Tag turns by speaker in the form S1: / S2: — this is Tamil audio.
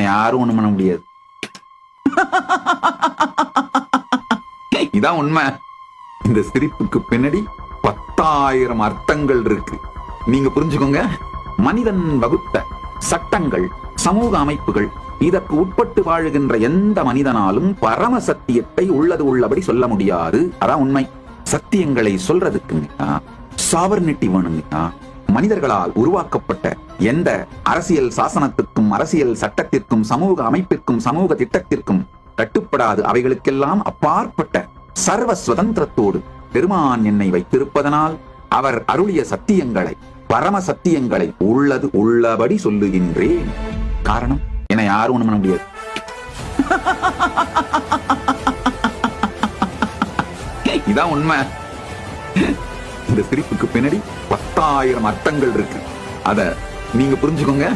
S1: யாரும் ஒண்ணும் பண்ண முடியாது. இதான் உண்மை. இந்த சிரிப்புக்கு பின்னாடி 10,000 அர்த்தங்கள் இருக்கு. நீங்க புரிஞ்சுக்கோங்க. மனிதன் வகுத்த சட்டங்கள், சமூக அமைப்புகள், இதற்கு உட்பட்டு வாழுகின்ற எந்த மனிதனாலும் பரம சத்தியத்தை உள்ளது உள்ளபடி சொல்ல முடியாது. அதான் உண்மை. சத்தியங்களை சொல்றதுக்குங்க சாவர்னிட்டி வேணுங்க. மனிதர்களால் உருவாக்கப்பட்ட எந்த அரசியல் சாசனத்துக்கும், அரசியல் சட்டத்திற்கும், சமூக அமைப்பிற்கும், சமூக திட்டத்திற்கும் கட்டுப்படாது. அவைகளுக்கெல்லாம் அப்பாற்பட்ட சர்வ சுதந்திரத்தோடு பெருமான் என்னை வைத்திருப்பதனால் அவர் அருளிய சத்தியங்களை, பரம சத்தியங்களை உள்ளது உள்ளபடி சொல்லுகின்றேன். காரணம், என்னை யாரும் ஒண்ணும் பண்ண முடியாது. இதான் உண்மை. இந்த சிரிப்புக்கு பின்னாடி 10,000 அர்த்தங்கள் இருக்கு. அத நீங்க புரிஞ்சுக்கோங்க.